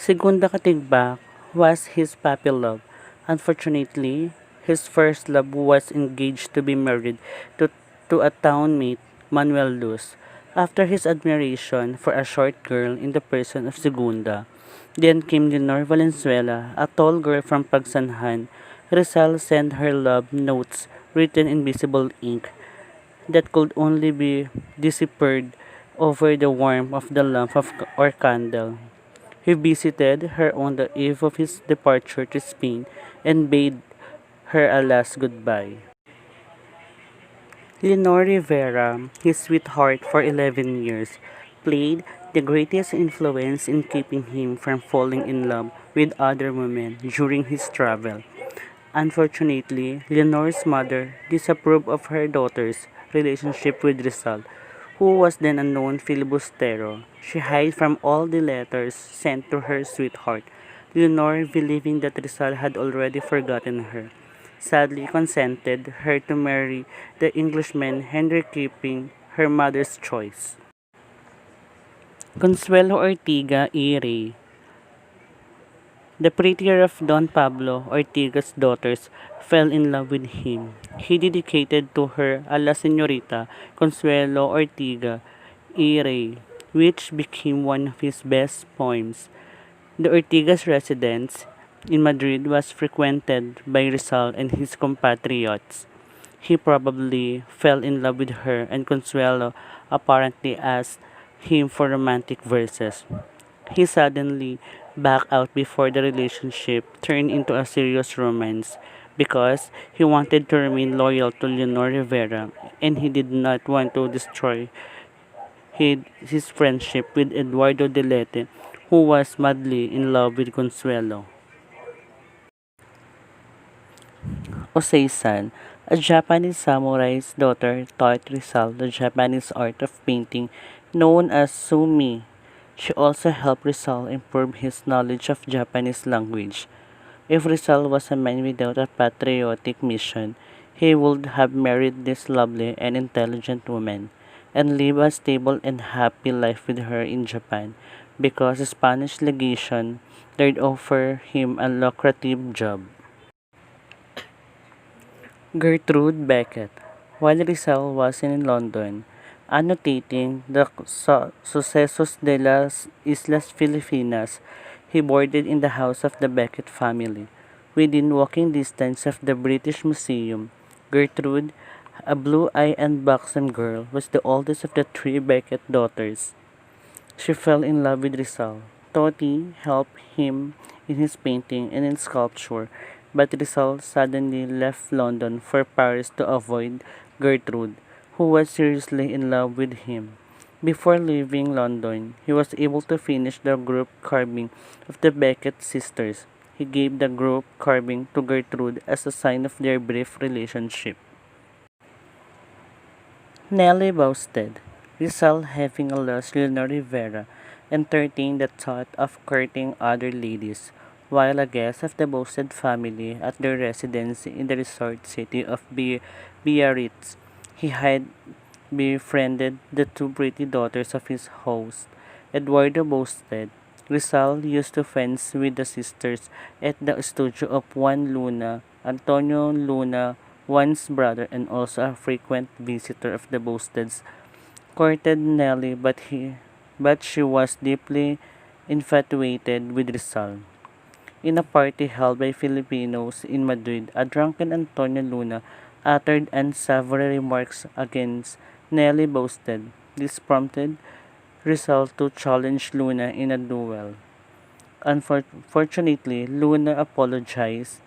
Segunda Katigbak was his puppy love. Unfortunately, his first love was engaged to be married to, to a townmate, Manuel Luz. After his admiration for a short girl in the person of Segunda, then came Leonor Valenzuela, a tall girl from Pagsanhan. Rizal sent her love notes written in visible ink that could only be deciphered over the warmth of the lamp or candle. He visited her on the eve of his departure to Spain and bade her a last goodbye. Leonor Rivera, his sweetheart for 11 years, played the greatest influence in keeping him from falling in love with other women during his travel. Unfortunately, Leonor's mother disapproved of her daughter's relationship with Rizal, who was then a known filibustero. She hid from all the letters sent to her sweetheart. Leonor, believing that Rizal had already forgotten her, sadly consented her to marry the Englishman Henry, keeping her mother's choice. Consuelo Ortiga y Rey, the prettier of Don Pablo Ortiga's daughters, fell in love with him. He dedicated to her a La Señorita Consuelo Ortiga y Rey, which became one of his best poems. The Ortigas' residence in Madrid was frequented by Rizal and his compatriots. He probably fell in love with her, and Consuelo apparently asked him for romantic verses. He suddenly backed out before the relationship turned into a serious romance because he wanted to remain loyal to Leonor Rivera and he did not want to destroy his friendship with Eduardo Delete, who was madly in love with Consuelo. Osei-san, a Japanese samurai's daughter, taught Rizal the Japanese art of painting known as sumi. She also helped Rizal improve his knowledge of Japanese language. If Rizal was a man without a patriotic mission, he would have married this lovely and intelligent woman and live a stable and happy life with her in Japan because the Spanish legation dared offer him a lucrative job. Gertrude Beckett, while Rizal was in London, annotating the sucesos de las Islas Filipinas, he boarded in the house of the Beckett family, within walking distance of the British Museum. Gertrude, a blue-eyed and buxom girl, was the oldest of the three Beckett daughters. She fell in love with Rizal. Toti helped him in his painting and in sculpture, but Rizal suddenly left London for Paris to avoid Gertrude, who was seriously in love with him. Before leaving London, he was able to finish the group carving of the Beckett sisters. He gave the group carving to Gertrude as a sign of their brief relationship. Nellie boasted, Rizal, having lost Leonor Rivera, entertained the thought of courting other ladies, while a guest of the boasted family at their residence in the resort city of Biarritz. He had befriended the two pretty daughters of his host. Eduardo boasted, Rizal used to fence with the sisters at the studio of Juan Luna, Antonio Luna, one's brother and also a frequent visitor of the Boasteds, courted Nelly, but she was deeply infatuated with Rizal. In a party held by Filipinos in Madrid, a drunken Antonio Luna uttered unsavory remarks against Nelly Boasted. This prompted Rizal to challenge Luna in a duel. Unfortunately, Luna apologized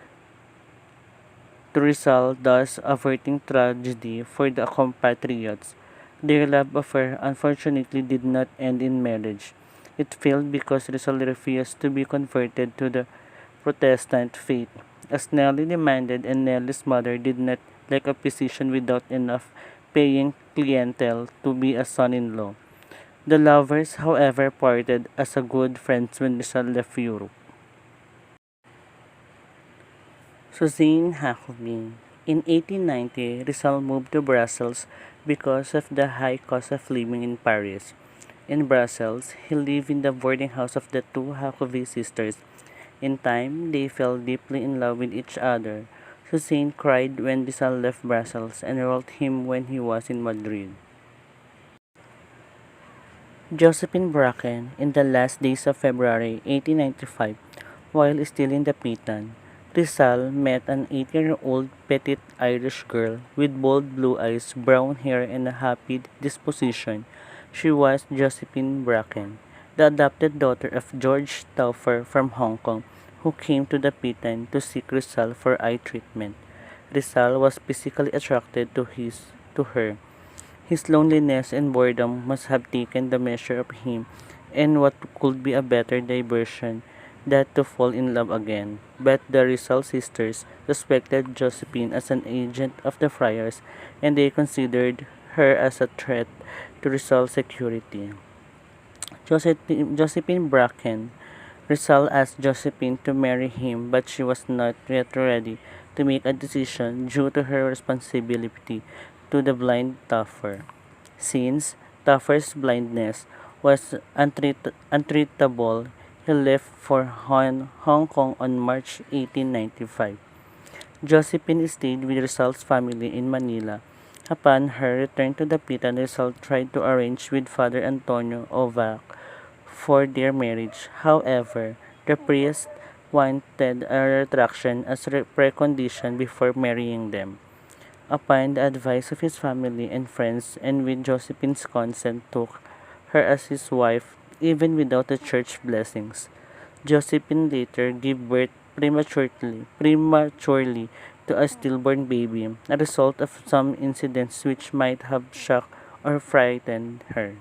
to Rizal, thus averting tragedy for the compatriots. Their love affair unfortunately did not end in marriage. It failed because Rizal refused to be converted to the Protestant faith, as Nelly demanded, and Nelly's mother did not like a physician without enough paying clientele to be a son-in-law. The lovers, however, parted as a good friends when Rizal left Europe. Suzanne Huckabee. In 1890, Rizal moved to Brussels because of the high cost of living in Paris. In Brussels, he lived in the boarding house of the two Jacobi sisters. In time, they fell deeply in love with each other. Suzanne cried when Rizal left Brussels and wrote him when he was in Madrid. Josephine Bracken, in the last days of February 1895, while still in the Pitan, Rizal met an 18-year-old petite Irish girl with bold blue eyes, brown hair, and a happy disposition. She was Josephine Bracken, the adopted daughter of George Stauffer from Hong Kong, who came to the Pitan to seek Rizal for eye treatment. Rizal was physically attracted to her. His loneliness and boredom must have taken the measure of him, and what could be a better diversion than to fall in love again. But the Rizal sisters suspected Josephine as an agent of the friars, and they considered her as a threat to Rizal's security. Josephine Bracken. Rizal asked Josephine to marry him, but she was not yet ready to make a decision due to her responsibility to the blind Taffer. Since Taffer's blindness was untreatable, he left for Hong Kong on March 1895. Josephine stayed with Rizal's family in Manila. Upon her return to the Pitan, Rizal tried to arrange with Father Antonio Ovac for their marriage. However, the priest wanted a retraction as a precondition before marrying them. Upon the advice of his family and friends, and with Josephine's consent, took her as his wife, even without the church blessings. Josephine later gave birth prematurely to a stillborn baby, a result of some incidents which might have shocked or frightened her.